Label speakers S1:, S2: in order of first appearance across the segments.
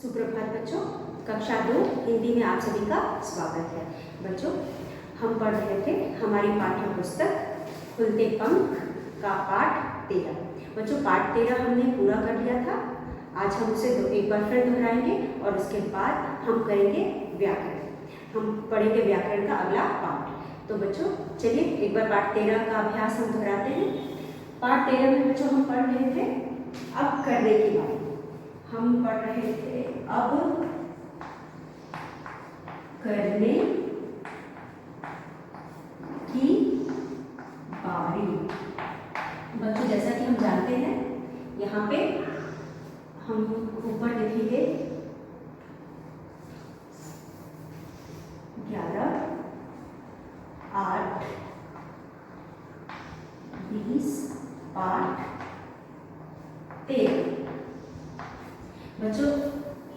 S1: सुप्रभात बच्चों, कक्षा 2 हिंदी में आप सभी का स्वागत है। बच्चों, हम पढ़ रहे थे हमारी पाठ्य पुस्तक खुलते पंख का पाठ 13। बच्चों, पाठ 13 हमने पूरा कर लिया था। आज हम उसे एक बार फिर दोहराएंगे और उसके बाद हम करेंगे व्याकरण। हम पढ़ेंगे व्याकरण का अगला पाठ। तो बच्चों चलिए एक बार पाठ 13 का अभ्यास हम दोहराते हैं। पाठ 13 में बच्चों हम पढ़ रहे थे अब करने की बात। हम पढ़ रहे थे अब करने की बारी। बच्चों, जैसा कि हम जानते हैं यहाँ पे हम ऊपर लिखेंगे 11, 8, 20 पाठ 13। बच्चों,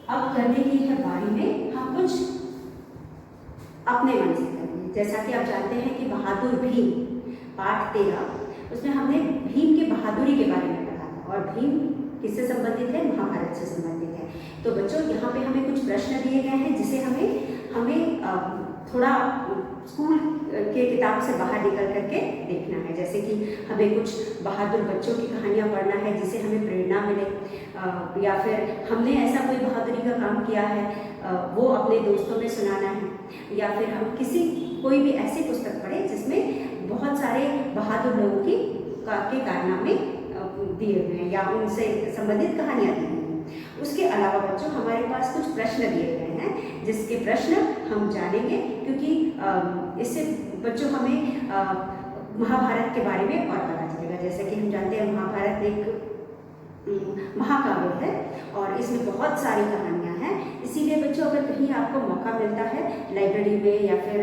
S1: अब करने की है बारी में हम कुछ अपने मन से करेंगे। जैसा कि आप जानते हैं कि बहादुर भीम पाठ 13 उसमें हमने भीम की बहादुरी के बारे में पढ़ा था और भीम किससे संबंधित है? महाभारत से संबंधित है। तो बच्चों यहाँ पे हमें कुछ प्रश्न दिए गए हैं जिसे हमें थोड़ा स्कूल के किताब से बाहर निकल करके देखना है। जैसे कि हमें कुछ बहादुर बच्चों की कहानियाँ पढ़ना है जिससे हमें प्रेरणा मिले, या फिर हमने ऐसा कोई बहादुरी का काम किया है वो अपने दोस्तों में सुनाना है, या फिर हम कोई भी ऐसी पुस्तक पढ़े जिसमें बहुत सारे बहादुर लोगों के कारनामे दिए हुए हैं या उनसे संबंधित कहानियाँ दी हुई हैं। उसके अलावा बच्चों हमारे पास कुछ प्रश्न दिए गए हैं जिसके प्रश्न हम जानेंगे, क्योंकि इससे बच्चों हमें महाभारत के बारे में और पता चलेगा। जैसे कि हम जानते हैं महाभारत एक महाकाव्य है और इसमें बहुत सारी कहानियाँ हैं। इसीलिए बच्चों अगर कहीं आपको मौका मिलता है लाइब्रेरी में या फिर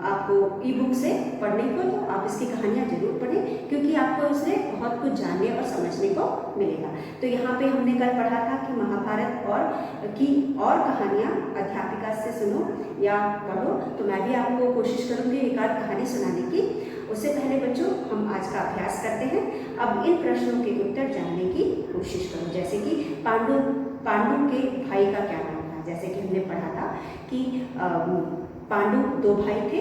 S1: आपको ई बुक से पढ़ने को, तो आप इसकी कहानियाँ जरूर पढ़ें, क्योंकि आपको उससे बहुत कुछ जानने और समझने को मिलेगा। तो यहाँ पे हमने कल पढ़ा था कि महाभारत और कहानियाँ अध्यापिका से सुनो या पढ़ो। तो मैं भी आपको कोशिश करूँगी एक आध कहानी सुनाने की। उससे पहले बच्चों हम आज का अभ्यास करते हैं। अब इन प्रश्नों के उत्तर जानने की कोशिश करो। जैसे कि पांडु के भाई का क्या नाम था? जैसे कि हमने पढ़ा था कि पांडु 2 भाई थे,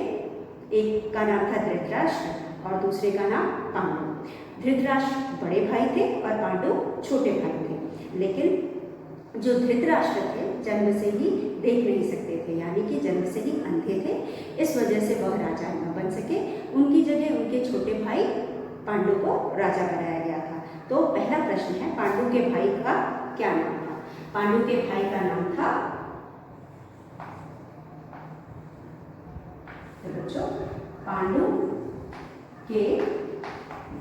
S1: एक का नाम था धृतराष्ट्र और दूसरे का नाम पांडु। धृतराष्ट्र बड़े भाई थे और पांडु छोटे भाई थे। लेकिन जो धृतराष्ट्र थे जन्म से ही देख नहीं सकते थे, यानी कि जन्म से ही अंधे थे। इस वजह से वह राजा न बन सके। उनकी जगह उनके छोटे भाई पांडु को राजा बनाया गया था। तो पहला प्रश्न है पांडु के भाई का क्या नाम था? पांडु के भाई का नाम था, तो बच्चों पांडु के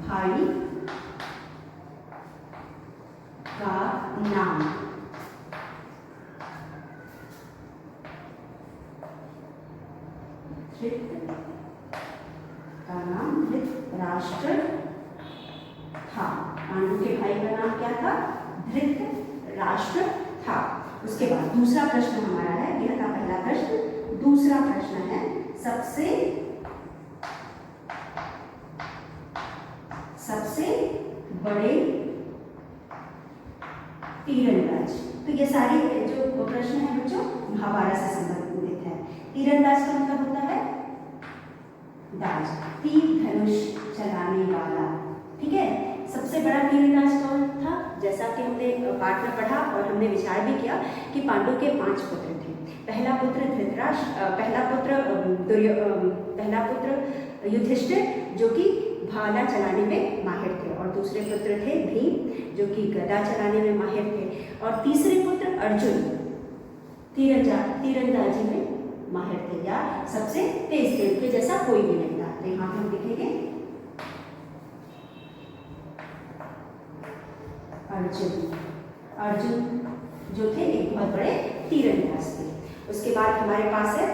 S1: भाई का नाम धृतराष्ट्र था। पांडु के भाई का नाम क्या था? धृतराष्ट्र था। उसके बाद दूसरा प्रश्न हमारा है, यह था पहला प्रश्न। दूसरा प्रश्न है सबसे बड़े तीरंदाज। तो ये सारे जो प्रश्न है बच्चों महाभारत से संबंधित है। तीरंदाज का मतलब होता है दाज, तीर धनुष चलाने वाला। ठीक है, सबसे बड़ा तीरंदाज कौन था? जैसा कि हमने पाठ में पढ़ा और हमने विचार भी किया कि पांडु के 5 पुत्र थे। पहला पुत्र धृतराष्ट्र, पहला पुत्र युधिष्ठिर जो कि भाला चलाने में माहिर थे, और दूसरे पुत्र थे भीम जो कि गदा चलाने में माहिर थे, और तीसरे पुत्र अर्जुन तीरंदाजी में माहिर थे या सबसे तेज थे। उनके जैसा कोई भी नहीं था। तो यहाँ पे हम लिखेंगे अर्जुन जो थे एक बहुत बड़े तीरंदाज थे। उसके बाद हमारे पास है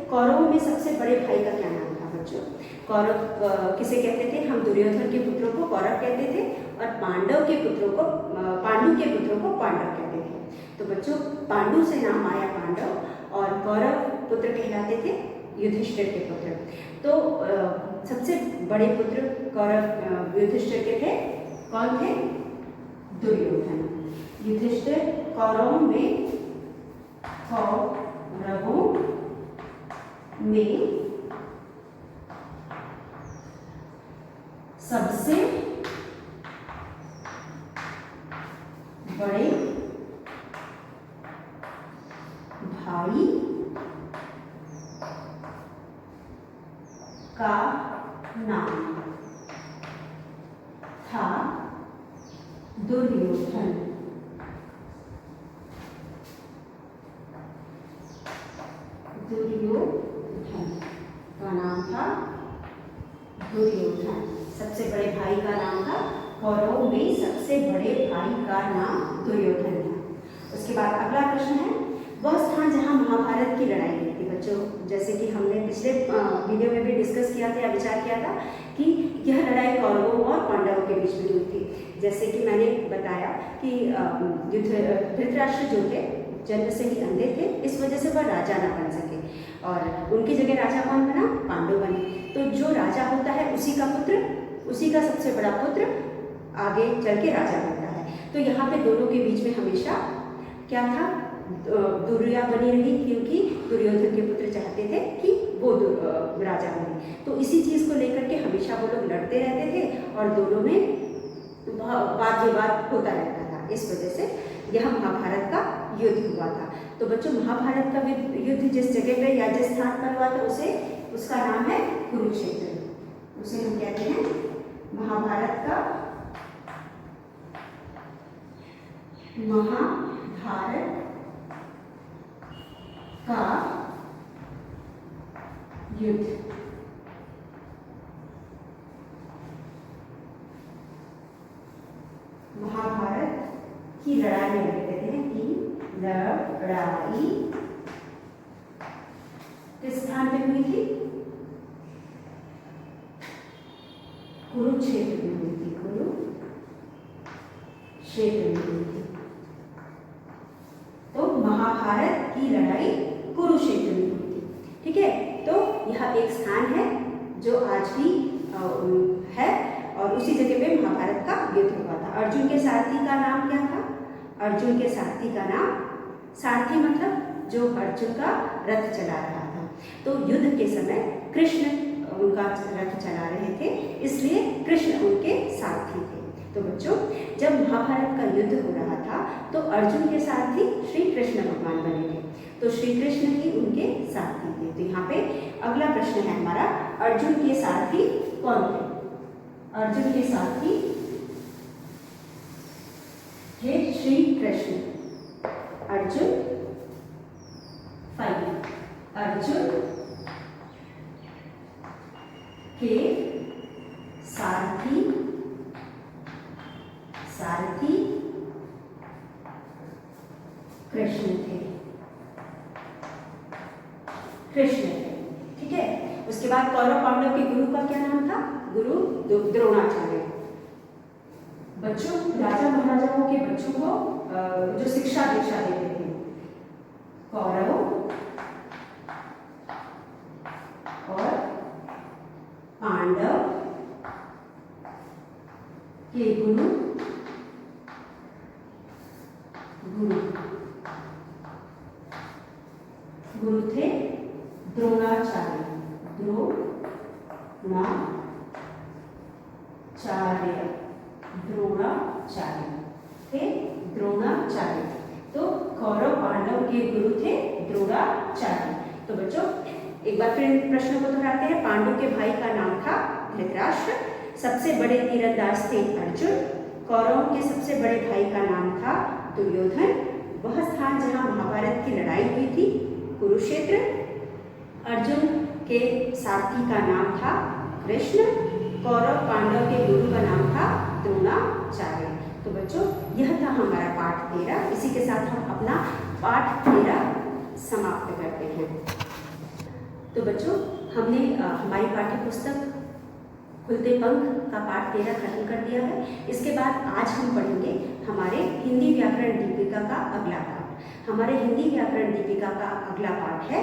S1: कौरवों में सबसे बड़े भाई का क्या नाम था बच्चों? कौरव किसे कहते थे? हम दुर्योधन के पुत्रों को कौरव कहते थे और पांडु के पुत्रों को पांडव कहते थे। तो बच्चों पांडु से नाम आया पांडव और कौरव पुत्र कहलाते थे युधिष्ठिर के पुत्र। तो सबसे बड़े पुत्र कौरव युधिष्ठिर के थे। कौन थे? दुर्योधन। युधिष्ठिर कौरवों में सबसे बड़े भाई का नाम था दुर्योधन। दुर्योधन का नाम था दुर्योधन। सबसे बड़े भाई का नाम था, कौरवों में सबसे बड़े भाई का नाम दुर्योधन था। उसके बाद अगला प्रश्न है, वह स्थान जहाँ महाभारत की लड़ाई हुई थी। बच्चों, जैसे कि हमने पिछले वीडियो में भी डिस्कस किया था या विचार किया था कि यह लड़ाई कौरवों और पांडवों के बीच में हुई थी। जैसे कि मैंने बताया कि धृतराष्ट्र जो थे जन्म से ही अंधे थे, इस वजह से वह राजा ना बन सके और उनकी जगह राजा कौन बना? पांडु बने। तो जो राजा होता है उसी का पुत्र, उसी का सबसे बड़ा पुत्र आगे चल के राजा बनता है। तो यहाँ पे दोनों के बीच में हमेशा क्या था? दूरियां बनी रही, क्योंकि दुर्योधन के पुत्र चाहते थे कि वो राजा बने। तो इसी चीज़ को लेकर के हमेशा वो लोग लड़ते रहते थे और दोनों में वाद विवाद होता रहता था। इस वजह से यह महाभारत का युद्ध हुआ था। तो बच्चों, महाभारत का युद्ध जिस जगह पे या जिस स्थान पर हुआ था उसका नाम है कुरुक्षेत्र। उसे हम कहते हैं महाभारत का युद्ध। महाभारत की लड़ाई में कहते हैं कि लड़ाई किस स्थान पे हुई थी? कुरुक्षेत्र में हुई थी। कुरुक्षेत्र में हुई थी। तो महाभारत की लड़ाई कुरुक्षेत्र में हुई थी। ठीक है, तो यह एक स्थान है जो आज भी है और उसी जगह पे महाभारत का युद्ध हुआ था। अर्जुन के सारथी का नाम क्या था? अर्जुन के सारथी का नाम, सारथी मतलब जो अर्जुन का रथ चला रहा था। तो युद्ध के समय कृष्ण उनका रथ चला रहे थे, इसलिए कृष्ण उनके सारथी थे। तो बच्चों, जब महाभारत का युद्ध हो रहा था तो अर्जुन के सारथी श्री कृष्ण भगवान बने थे। तो श्री कृष्ण ही उनके सारथी थे। तो यहाँ पे अगला प्रश्न है हमारा, अर्जुन के सारथी कौन थे? अर्जुन के सारथी थे श्री कृष्ण। अर्जुन के सारथी कृष्ण थे। ठीक है। उसके बाद कौरव पांडव के गुरु का क्या नाम था? गुरु द्रोणाचार्य। बच्चों, राजा महाराजाओं के बच्चों को जो शिक्षा दीक्षा देते थे, कौरव और पांडव के गुरु थे द्रोणाचार्य। द्रोणाचार्य। तो कौरव पांडव के गुरु थे द्रोणाचार्य। तो बच्चों, एक बार फिर प्रश्न को दोहराते हैं। पांडु के भाई का नाम था धृतराष्ट्र। सबसे बड़े तीरंदाज थे अर्जुन। कौरवों के सबसे बड़े भाई का नाम था दुर्योधन। वह स्थान जहां महाभारत की लड़ाई हुई थी कुरुक्षेत्र। अर्जुन के सारथी का नाम था कृष्ण। कौरव पांडव के गुरु का नाम था द्रोणाचार्य। तो बच्चों, यह था हमारा पाठ 13। इसी के साथ हम अपना पाठ 13 समाप्त करते हैं। तो बच्चों, हमने हमारी पाठ्य पुस्तक खुलते पंख का पाठ 13 खत्म कर दिया है। इसके बाद आज हम पढ़ेंगे हमारे हिंदी व्याकरण दीपिका का अगला पाठ। हमारे हिंदी व्याकरण दीपिका का अगला पाठ है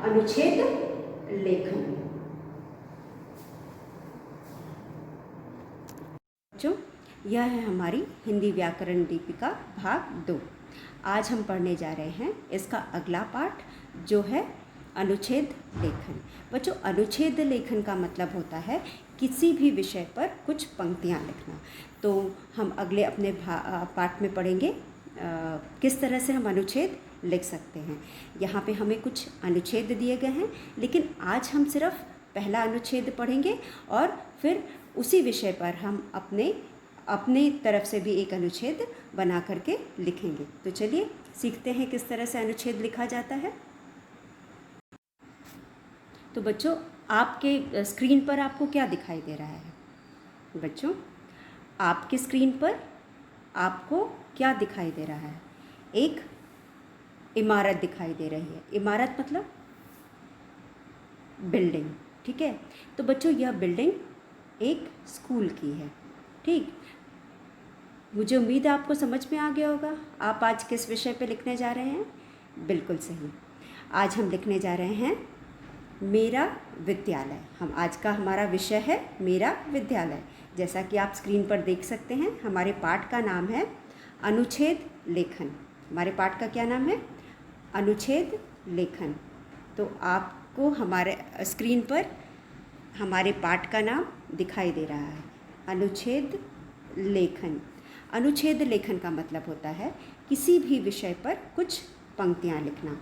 S1: अनुच्छेद लेखन। बच्चों, यह है हमारी हिंदी व्याकरण दीपिका भाग 2। आज हम पढ़ने जा रहे हैं इसका अगला पाठ जो है अनुच्छेद लेखन। बच्चों, अनुच्छेद लेखन का मतलब होता है किसी भी विषय पर कुछ पंक्तियाँ लिखना। तो हम अगले अपने पाठ में पढ़ेंगे किस तरह से हम अनुच्छेद लिख सकते हैं। यहाँ पे हमें कुछ अनुच्छेद दिए गए हैं, लेकिन आज हम सिर्फ पहला अनुच्छेद पढ़ेंगे और फिर उसी विषय पर हम अपने तरफ से भी एक अनुच्छेद बना करके लिखेंगे। तो चलिए सीखते हैं किस तरह से अनुच्छेद लिखा जाता है। तो बच्चों, आपके स्क्रीन पर आपको क्या दिखाई दे रहा है? बच्चों, आपकी स्क्रीन पर आपको क्या दिखाई दे रहा है? एक इमारत दिखाई दे रही है। इमारत मतलब बिल्डिंग, ठीक है। तो बच्चों, यह बिल्डिंग एक स्कूल की है, ठीक। मुझे उम्मीद है आपको समझ में आ गया होगा आप आज किस विषय पे लिखने जा रहे हैं। बिल्कुल सही, आज हम लिखने जा रहे हैं मेरा विद्यालय। हमारा विषय है मेरा विद्यालय। जैसा कि आप स्क्रीन पर देख सकते हैं, हमारे पाठ का नाम है अनुच्छेद लेखन। हमारे पाठ का क्या नाम है? अनुच्छेद लेखन। तो आपको हमारे स्क्रीन पर हमारे पाठ का नाम दिखाई दे रहा है, अनुच्छेद लेखन। अनुच्छेद लेखन का मतलब होता है किसी भी विषय पर कुछ पंक्तियाँ लिखना।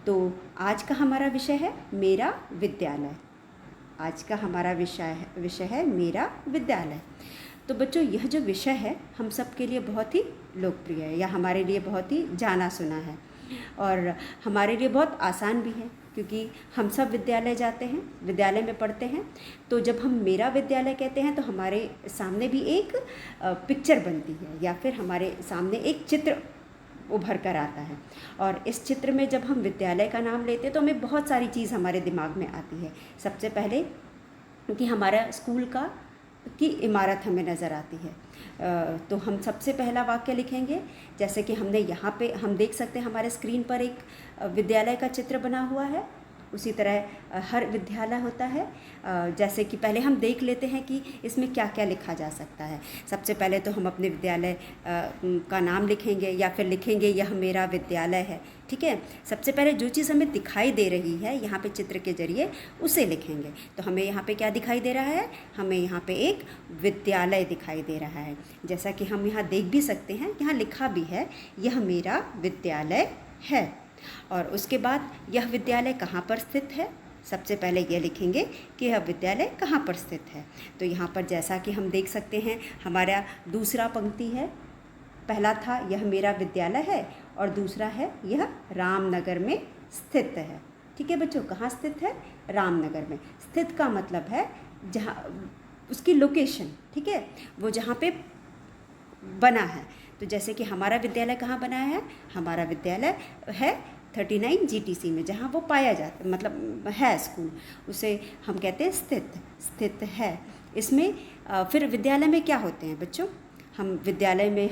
S1: तो आज का हमारा विषय है मेरा विद्यालय। आज का हमारा विषय है मेरा विद्यालय। तो बच्चों, यह जो विषय है हम सब के लिए बहुत ही लोकप्रिय है, या हमारे लिए बहुत ही जाना सुना है, और हमारे लिए बहुत आसान भी है, क्योंकि हम सब विद्यालय जाते हैं, विद्यालय में पढ़ते हैं। तो जब हम मेरा विद्यालय कहते हैं तो हमारे सामने भी एक पिक्चर बनती है, या फिर हमारे सामने एक चित्र उभर कर आता है। और इस चित्र में जब हम विद्यालय का नाम लेते हैं तो हमें बहुत सारी चीज़ हमारे दिमाग में आती है। सबसे पहले कि हमारा स्कूल की इमारत हमें नज़र आती है। तो हम सबसे पहला वाक्य लिखेंगे, जैसे कि हमने यहाँ पे हम देख सकते हैं हमारे स्क्रीन पर एक विद्यालय का चित्र बना हुआ है। उसी तरह हर विद्यालय होता है। जैसे कि पहले हम देख लेते हैं कि इसमें क्या क्या लिखा जा सकता है। सबसे पहले तो हम अपने विद्यालय का नाम लिखेंगे, या फिर लिखेंगे यह मेरा विद्यालय है, ठीक है। सबसे पहले जो चीज़ हमें दिखाई दे रही है यहाँ पे चित्र के जरिए, उसे लिखेंगे। तो हमें यहाँ पे क्या दिखाई दे रहा है? हमें यहाँ पे एक विद्यालय दिखाई दे रहा है। जैसा कि हम यहाँ देख भी सकते हैं, यहाँ लिखा भी है यह मेरा विद्यालय है। और उसके बाद यह विद्यालय कहाँ पर स्थित है? सबसे पहले यह लिखेंगे कि यह विद्यालय कहाँ पर स्थित है। तो यहाँ पर जैसा कि हम देख सकते हैं, हमारा दूसरा पंक्ति है। पहला था यह मेरा विद्यालय है, और दूसरा है यह रामनगर में स्थित है, ठीक है बच्चों। कहाँ स्थित है? रामनगर में। स्थित का मतलब है जहाँ उसकी लोकेशन, ठीक है, वो जहाँ पे बना है। तो जैसे कि हमारा विद्यालय कहाँ बना है? हमारा विद्यालय है 39 GTC में, जहाँ वो पाया जाता मतलब है स्कूल, उसे हम कहते हैं स्थित है। इसमें फिर विद्यालय में क्या होते हैं बच्चों? हम विद्यालय में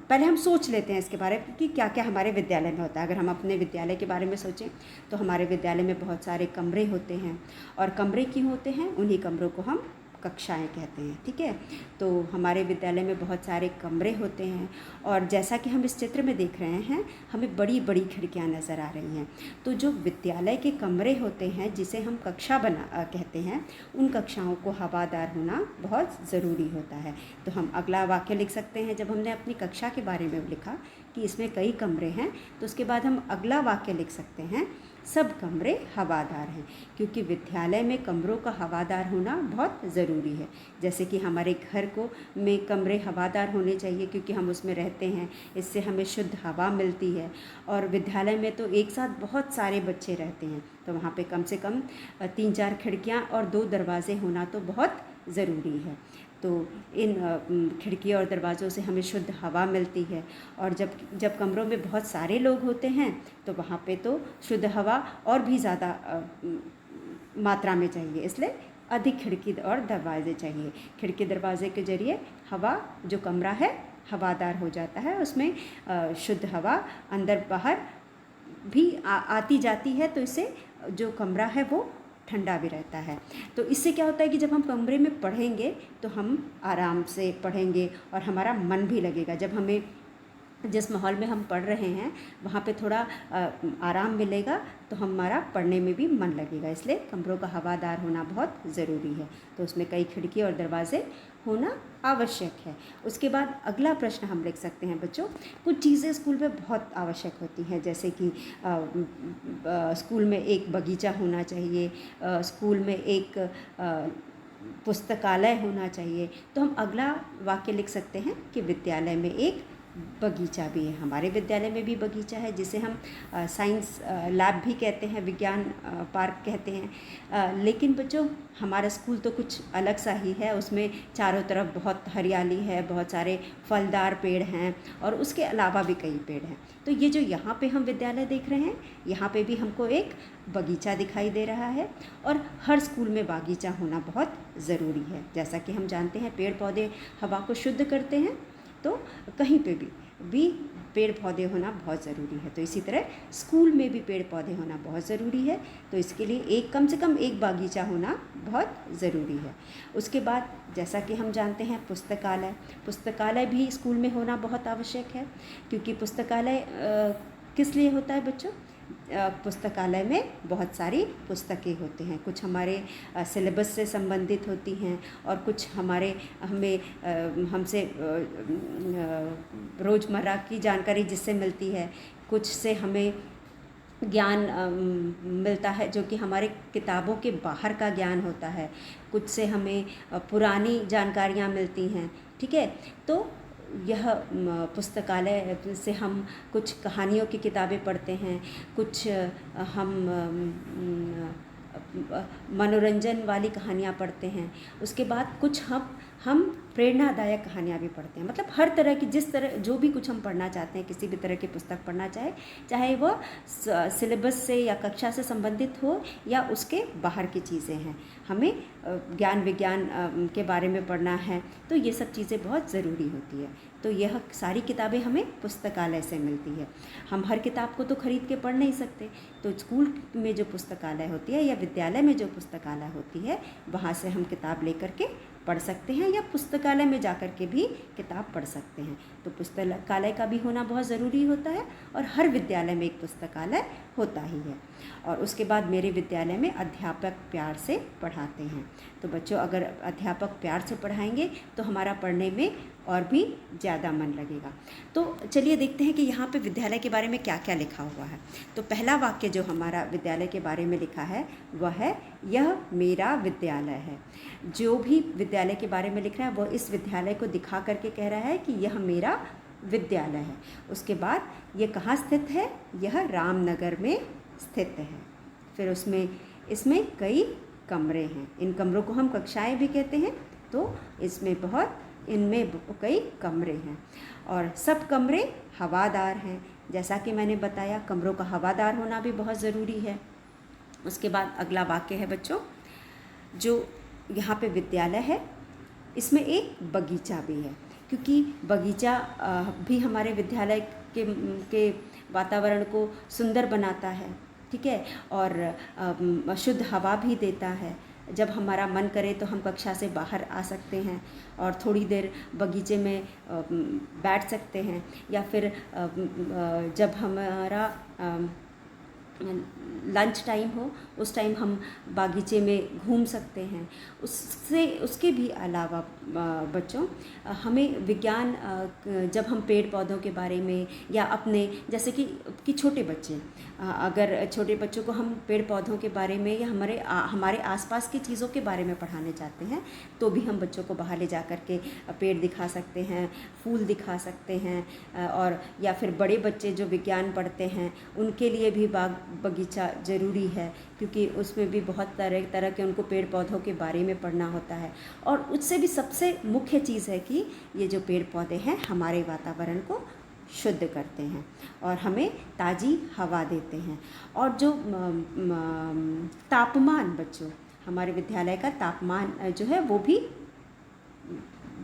S1: पहले हम सोच लेते हैं इसके बारे में कि क्या क्या हमारे विद्यालय में होता है। अगर हम अपने विद्यालय के बारे में सोचें तो हमारे विद्यालय में बहुत सारे कमरे होते हैं। और कमरे क्यों होते हैं? उन्हीं कमरों को हम कक्षाएं कहते हैं, ठीक है। तो हमारे विद्यालय में बहुत सारे कमरे होते हैं, और जैसा कि हम इस चित्र में देख रहे हैं, हमें बड़ी बड़ी खिड़कियां नज़र आ रही हैं। तो जो विद्यालय के कमरे होते हैं, जिसे हम कक्षा कहते हैं, उन कक्षाओं को हवादार होना बहुत ज़रूरी होता है। तो हम अगला वाक्य लिख सकते हैं। जब हमने अपनी कक्षा के बारे में लिखा कि इसमें कई कमरे हैं, तो उसके बाद हम अगला वाक्य लिख सकते हैं, सब कमरे हवादार हैं, क्योंकि विद्यालय में कमरों का हवादार होना बहुत ज़रूरी है। जैसे कि हमारे घर में कमरे हवादार होने चाहिए, क्योंकि हम उसमें रहते हैं, इससे हमें शुद्ध हवा मिलती है। और विद्यालय में तो एक साथ बहुत सारे बच्चे रहते हैं, तो वहाँ पे कम से कम 3-4 खिड़कियाँ और 2 दरवाजे होना तो बहुत ज़रूरी है। तो इन खिड़की और दरवाज़ों से हमें शुद्ध हवा मिलती है। और जब कमरों में बहुत सारे लोग होते हैं तो वहाँ पे तो शुद्ध हवा और भी ज़्यादा मात्रा में चाहिए, इसलिए अधिक खिड़की और दरवाजे चाहिए। खिड़की दरवाजे के ज़रिए हवा, जो कमरा है, हवादार हो जाता है, उसमें शुद्ध हवा अंदर बाहर भी आती जाती है, तो इससे जो कमरा है वो ठंडा भी रहता है। तो इससे क्या होता है कि जब हम कमरे में पढ़ेंगे तो हम आराम से पढ़ेंगे और हमारा मन भी लगेगा। जब हमें जिस माहौल में हम पढ़ रहे हैं वहाँ पे थोड़ा आराम मिलेगा, तो हमारा पढ़ने में भी मन लगेगा। इसलिए कमरों का हवादार होना बहुत ज़रूरी है। तो उसमें कई खिड़की और दरवाजे होना आवश्यक है। उसके बाद अगला प्रश्न हम लिख सकते हैं बच्चों, कुछ चीज़ें स्कूल में बहुत आवश्यक होती हैं, जैसे कि स्कूल में एक बगीचा होना चाहिए, स्कूल में एक पुस्तकालय होना चाहिए। तो हम अगला वाक्य लिख सकते हैं कि विद्यालय में एक बगीचा भी है। हमारे विद्यालय में भी बगीचा है, जिसे हम साइंस लैब भी कहते हैं, विज्ञान पार्क कहते हैं। लेकिन बच्चों हमारा स्कूल तो कुछ अलग सा ही है। उसमें चारों तरफ बहुत हरियाली है, बहुत सारे फलदार पेड़ हैं और उसके अलावा भी कई पेड़ हैं। तो ये जो यहाँ पे हम विद्यालय देख रहे हैं, यहाँ पे भी हमको एक बगीचा दिखाई दे रहा है। और हर स्कूल में बगीचा होना बहुत ज़रूरी है। जैसा कि हम जानते हैं पेड़ पौधे हवा को शुद्ध करते हैं, तो कहीं पे भी पेड़ पौधे होना बहुत ज़रूरी है। तो इसी तरह स्कूल में भी पेड़ पौधे होना बहुत ज़रूरी है। तो इसके लिए एक कम से कम एक बागीचा होना बहुत ज़रूरी है। उसके बाद जैसा कि हम जानते हैं पुस्तकालय भी स्कूल में होना बहुत आवश्यक है। क्योंकि पुस्तकालय किस लिए होता है बच्चों? पुस्तकालय में बहुत सारी पुस्तकें होती हैं। कुछ हमारे सिलेबस से संबंधित होती हैं और कुछ हमसे रोज़मर्रा की जानकारी जिससे मिलती है, कुछ से हमें ज्ञान मिलता है जो कि हमारे किताबों के बाहर का ज्ञान होता है, कुछ से हमें पुरानी जानकारियाँ मिलती हैं। ठीक है, तो यह पुस्तकालय से हम कुछ कहानियों की किताबें पढ़ते हैं, कुछ हम मनोरंजन वाली कहानियाँ पढ़ते हैं। उसके बाद कुछ हम प्रेरणादायक कहानियाँ भी पढ़ते हैं। मतलब हर तरह की जो भी कुछ हम पढ़ना चाहते हैं, किसी भी तरह की पुस्तक पढ़ना चाहे वह सिलेबस से या कक्षा से संबंधित हो या उसके बाहर की चीज़ें हैं, हमें ज्ञान विज्ञान के बारे में पढ़ना है, तो ये सब चीज़ें बहुत ज़रूरी होती है। तो यह सारी किताबें हमें पुस्तकालय से मिलती है। हम हर किताब को तो खरीद के पढ़ नहीं सकते, तो स्कूल में जो पुस्तकालय होती है या विद्यालय में जो पुस्तकालय होती है, वहाँ से हम किताब लेकर के पढ़ सकते हैं या पुस्तकालय में जाकर के भी किताब पढ़ सकते हैं। तो पुस्तकालय का भी होना बहुत ज़रूरी होता है और हर विद्यालय में एक पुस्तकालय होता ही है। और उसके बाद मेरे विद्यालय में अध्यापक प्यार से पढ़ाते हैं। तो बच्चों अगर अध्यापक प्यार से पढ़ाएंगे तो हमारा पढ़ने में और भी ज़्यादा मन लगेगा। तो चलिए देखते हैं कि यहाँ पे विद्यालय के बारे में क्या क्या लिखा हुआ है। तो पहला वाक्य जो हमारा विद्यालय के बारे में लिखा है वह है, यह मेरा विद्यालय है। जो भी विद्यालय के बारे में लिख रहा है वो इस विद्यालय को दिखा करके कह रहा है कि यह मेरा विद्यालय है। उसके बाद ये कहाँ स्थित है? यह रामनगर में स्थित है। फिर इसमें कई कमरे हैं। इन कमरों को हम कक्षाएं भी कहते हैं। तो इनमें कई कमरे हैं और सब कमरे हवादार हैं। जैसा कि मैंने बताया, कमरों का हवादार होना भी बहुत ज़रूरी है। उसके बाद अगला वाक्य है बच्चों, जो यहाँ पे विद्यालय है इसमें एक बगीचा भी है, क्योंकि बगीचा भी हमारे विद्यालय के वातावरण को सुंदर बनाता है। ठीक है, और शुद्ध हवा भी देता है। जब हमारा मन करे तो हम कक्षा से बाहर आ सकते हैं और थोड़ी देर बगीचे में बैठ सकते हैं, या फिर जब हमारा लंच टाइम हो उस टाइम हम बागीचे में घूम सकते हैं। उसके भी अलावा बच्चों हमें विज्ञान, जब हम पेड़ पौधों के बारे में या अपने जैसे कि छोटे बच्चे, अगर छोटे बच्चों को हम पेड़ पौधों के बारे में या हमारे आसपास की चीज़ों के बारे में पढ़ाने चाहते हैं, तो भी हम बच्चों को बाहर ले जा कर के पेड़ दिखा सकते हैं, फूल दिखा सकते हैं। और या फिर बड़े बच्चे जो विज्ञान पढ़ते हैं उनके लिए भी बगीचा ज़रूरी है, क्योंकि उसमें भी बहुत तरह के उनको पेड़ पौधों के बारे में पढ़ना होता है। और उससे भी सबसे मुख्य चीज़ है कि ये जो पेड़ पौधे हैं हमारे वातावरण को शुद्ध करते हैं और हमें ताज़ी हवा देते हैं। और जो तापमान बच्चों, हमारे विद्यालय का तापमान जो है वो भी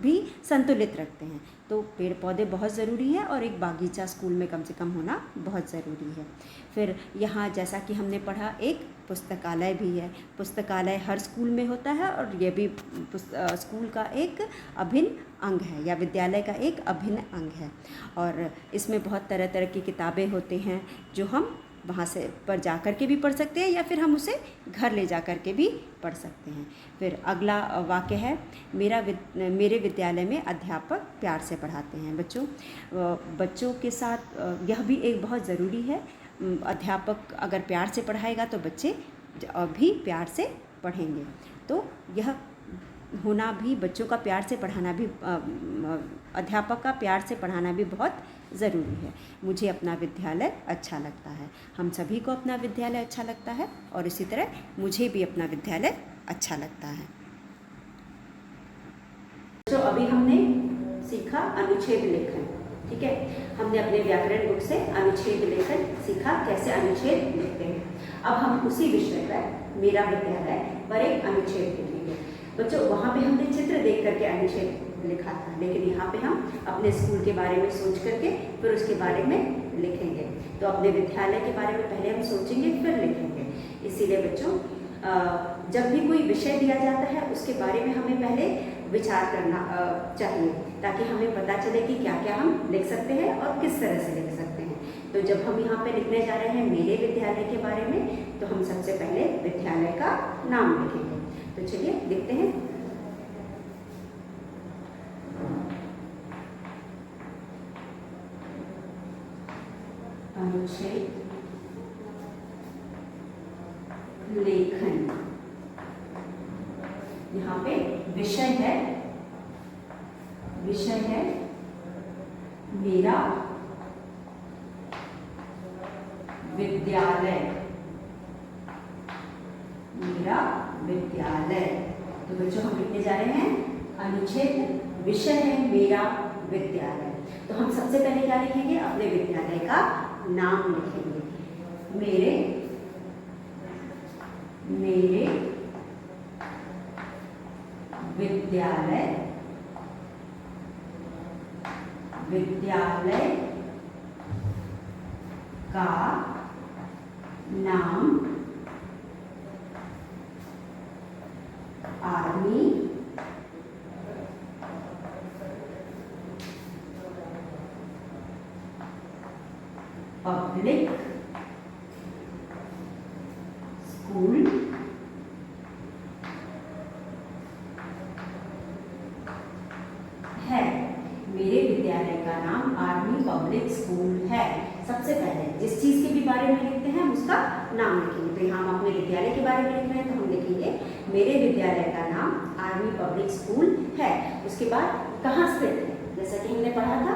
S1: भी संतुलित रखते हैं। तो पेड़ पौधे बहुत ज़रूरी है और एक बागीचा स्कूल में कम से कम होना बहुत ज़रूरी है। फिर यहाँ जैसा कि हमने पढ़ा, एक पुस्तकालय भी है। पुस्तकालय हर स्कूल में होता है और ये भी स्कूल का एक अभिन्न अंग है या विद्यालय का एक अभिन्न अंग है। और इसमें बहुत तरह तरह की किताबें होती हैं जो हम वहाँ से पर जा कर के भी पढ़ सकते हैं या फिर हम उसे घर ले जा कर के भी पढ़ सकते हैं। फिर अगला वाक्य है, मेरे विद्यालय में अध्यापक प्यार से पढ़ाते हैं। बच्चों के साथ यह भी एक बहुत ज़रूरी है। अध्यापक अगर प्यार से पढ़ाएगा तो बच्चे भी प्यार से पढ़ेंगे। तो यह होना भी, बच्चों का प्यार से पढ़ाना भी, अध्यापक का प्यार से पढ़ाना भी बहुत ज़रूरी है। मुझे अपना विद्यालय अच्छा लगता है। हम सभी को अपना विद्यालय अच्छा लगता है और इसी तरह मुझे भी अपना विद्यालय अच्छा लगता है। जो अभी हमने सीखा अनुच्छेद लेखन, ठीक है। हमने अपने व्याकरण बुक से अनुच्छेद लेखन सीखा, कैसे अनुच्छेद लिखते हैं। अब हम उसी विषय पर, मेरा विद्यालय पर, एक अनुच्छेद लिखेंगे। बच्चों, वहाँ पे हमने चित्र देख करके अनुच्छेद लिखा था, लेकिन यहाँ पे हम अपने स्कूल के बारे में सोच करके फिर उसके बारे में लिखेंगे। तो अपने विद्यालय के बारे में पहले हम सोचेंगे फिर लिखेंगे। इसीलिए बच्चों, जब भी कोई विषय दिया जाता है उसके बारे में हमें पहले विचार करना चाहिए, ताकि हमें पता चले कि क्या क्या हम लिख सकते हैं और किस तरह से लिख सकते हैं। तो जब हम यहाँ पे लिखने जा रहे हैं मेरे विद्यालय के बारे में, तो हम सबसे पहले विद्यालय का नाम लिखेंगे। तो चलिए लिखते हैं। अनुच्छेद लेखन। यहाँ पे विषय है मेरा विद्यालय, मेरा विद्यालय। तो बच्चों, हम लिखने जा रहे हैं अनुच्छेद, विषय है मेरा विद्यालय। तो हम सबसे पहले क्या लिखेंगे? अपने विद्यालय का नाम लिखेंगे। मेरे विद्यालय का नाम आर्मी पब्लिक स्कूल है। मेरे विद्यालय का नाम आर्मी पब्लिक स्कूल है। सबसे पहले जिस चीज़ के भी बारे में लिखते हैं हम उसका नाम लिखेंगे। तो यहाँ हम अपने विद्यालय के बारे में लिख रहे हैं तो हम लिखेंगे मेरे विद्यालय का नाम आर्मी पब्लिक स्कूल है। उसके बाद कहाँ स्थित है, जैसा कि हमने पढ़ा था,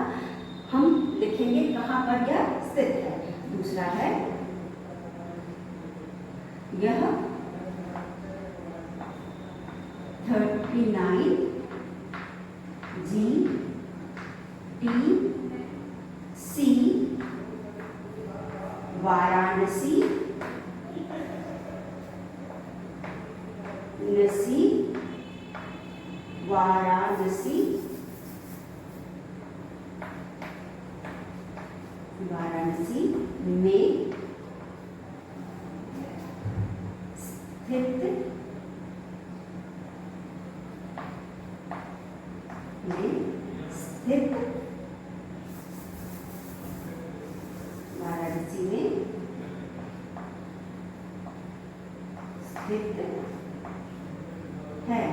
S1: हम लिखेंगे कहाँ पर यह स्थित है। दूसरा है यह 39 GTC वाराणसी में स्थित वाराणसी में स्थित है।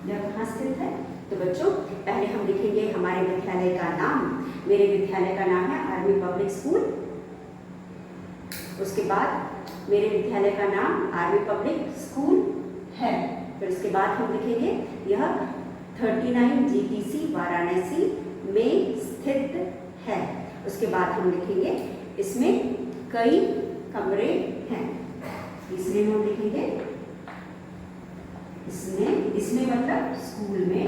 S1: जब कहाँ स्थित है तो बच्चों पहले हम लिखेंगे हमारे विद्यालय का नाम। मेरे विद्यालय का नाम है आर्मी पब्लिक स्कूल। उसके बाद मेरे विद्यालय का नाम आर्मी पब्लिक स्कूल है। फिर उसके बाद हम लिखेंगे यह 39 GTC वाराणसी में स्थित है। उसके बाद हम लिखेंगे इसमें कई कमरे हैं। तीसरे में हम लिखेंगे इसमें मतलब स्कूल में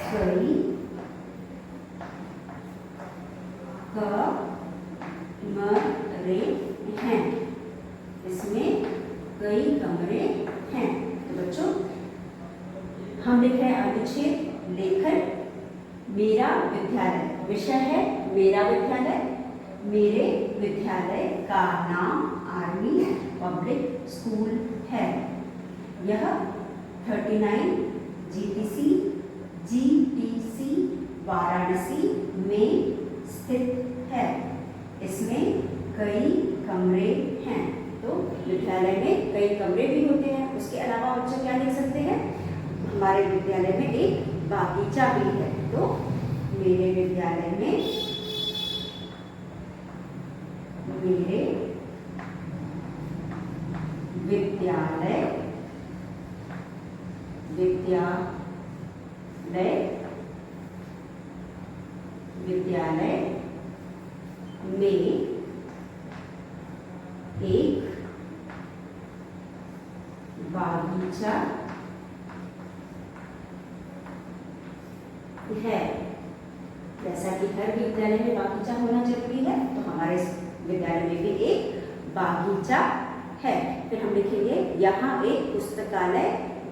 S1: कई कमरे हैं। इसमें कई कमरे हैं। तो बच्चों हम लिख रहे हैं अनुच्छेद लेखन मेरा विद्यालय, विषय है मेरा विद्यालय, मेरे विद्यालय का नाम आर्मी पब्लिक स्कूल है। यह 39 जीटीसी वाराणसी में स्थित है। इसमें कई कमरे हैं। तो विद्यालय में कई कमरे भी होते हैं। उसके अलावा बच्चों क्या लिख सकते हैं, हमारे विद्यालय में एक बागीचा भी है। तो मेरे विद्यालय में मेरे विद्यालय में एक बागीचा है। जैसा कि हर विद्यालय में बागीचा होना जरूरी है, तो हमारे विद्यालय में भी एक बागीचा है। फिर हम लिखेंगे यहाँ एक पुस्तकालय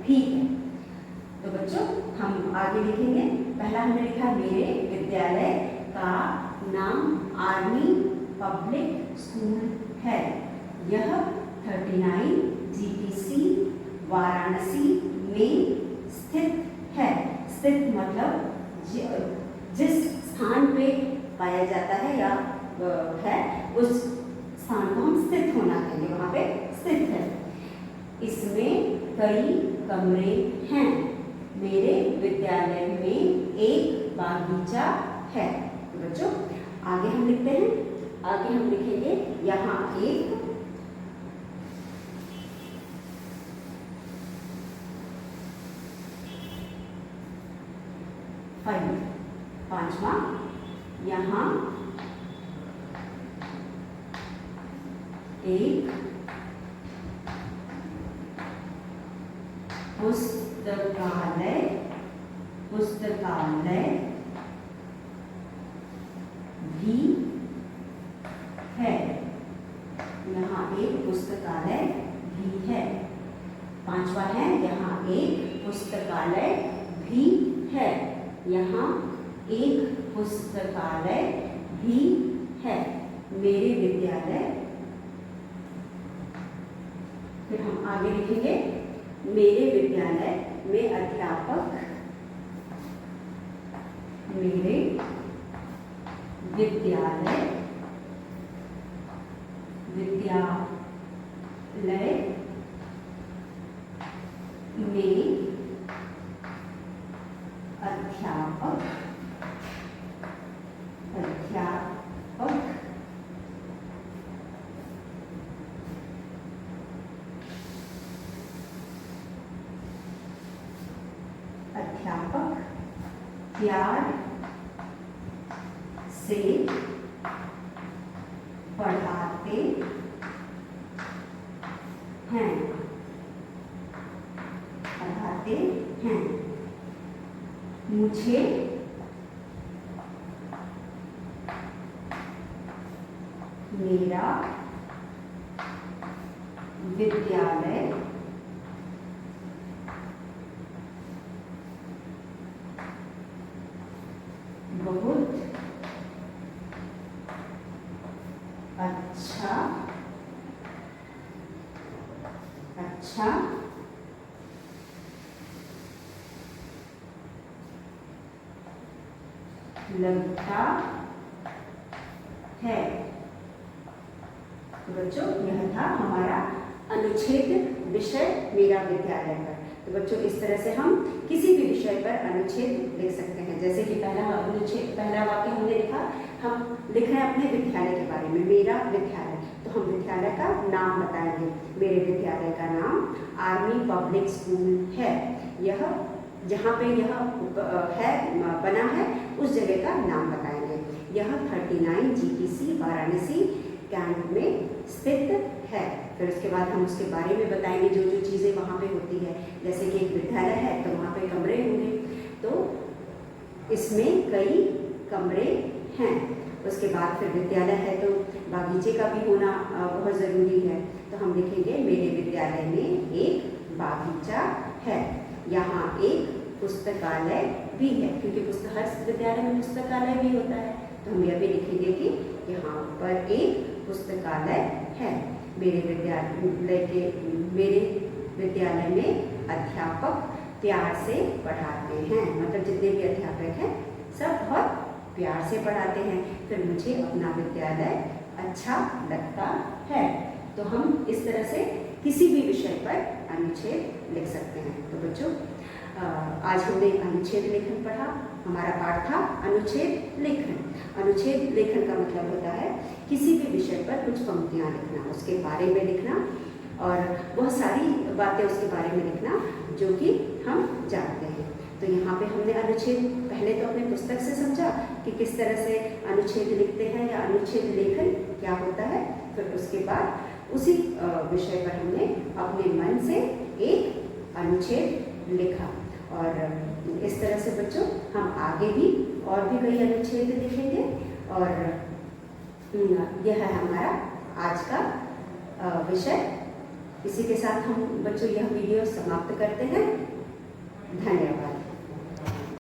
S1: भी है। तो बच्चों हम आगे लिखेंगे, पहला हमने लिखा मेरे विद्यालय का नाम आर्मी पब्लिक स्कूल है। यह 39 जीटीसी वाराणसी में स्थित है। स्थित मतलब जिस स्थान पे पाया जाता है या है, उस स्थान को हम स्थित होना कहेंगे, वहाँ पे स्थित है। इसमें कई कमरे हैं। मेरे विद्यालय में एक बागीचा है। तो बच्चों आगे हम लिखते हैं, आगे हम लिखेंगे यहाँ एक पांचवा, यहाँ एक पुस्तकालय भी है। यहाँ एक पुस्तकालय भी है। पांचवा है यहाँ एक पुस्तकालय भी है। यहाँ एक पुस्तकालय भी है। मेरे विद्यालय, फिर हम आगे लिखेंगे मेरे विद्यालय में अध्यापक, मेरे विद्यालय में अध्यापक प्यार से पढ़ाते हैं। मुझे मेरा विद्यालय बहुत अच्छा लगता है। तो बच्चों यह था हमारा अनुच्छेद विषय मेरा विद्यालय पर। तो बच्चों इस तरह से हम किसी भी विषय पर अनुच्छेद लिख सकते हैं। जैसे कि पहला वाक्य हमने लिखा, हम लिख रहे हैं अपने विद्यालय के बारे में, मेरा विद्यालय। तो हम विद्यालय का नाम बताएंगे। मेरे विद्यालय का नाम आर्मी पब्लिक स्कूल है। यह जहाँ पे यह है बना है उस जगह का नाम बताएंगे। यह 39 जीटीसी वाराणसी कैंप में स्थित है। फिर उसके बाद हम उसके बारे में बताएंगे जो जो चीज़ें वहाँ पे होती है। जैसे कि एक विद्यालय है तो वहाँ पे कमरे होंगे, तो इसमें कई कमरे हैं। उसके बाद फिर विद्यालय है तो बागीचे का भी होना बहुत ज़रूरी है। तो हम लिखेंगे मेरे विद्यालय में एक बागीचा है। यहाँ एक पुस्तकालय भी है, क्योंकि हर विद्यालय में पुस्तकालय भी होता है। तो हम यह भी लिखेंगे कि यहाँ पर एक पुस्तकालय है। मेरे विद्यालय में अध्यापक प्यार से पढ़ाते हैं, मतलब जितने भी अध्यापक हैं सब बहुत प्यार से पढ़ाते हैं, फिर मुझे अपना विद्यालय अच्छा लगता है। तो हम इस तरह से किसी भी विषय पर अनुच्छेद लिख सकते हैं। तो बच्चों, आज हमने अनुच्छेद लेखन पढ़ा। हमारा पाठ था अनुच्छेद लेखन। अनुच्छेद लेखन का मतलब होता है किसी भी विषय पर कुछ पंक्तियाँ लिखना, उसके बारे में लिखना और बहुत सारी बातें उसके बारे में लिखना जो कि हम जानते हैं। तो यहाँ पे हमने अनुच्छेद पहले तो अपने पुस्तक से समझा कि किस तरह से अनुच्छेद लिखते हैं या अनुच्छेद लेखन क्या होता है। फिर उसके बाद उसी विषय पर हमने अपने मन से एक अनुच्छेद लिखा और इस तरह से बच्चों हम आगे भी और भी कई अनुच्छेद लिखेंगे। और यह है हमारा आज का विषय। इसी के साथ हम बच्चों यह वीडियो समाप्त करते हैं। धन्यवाद।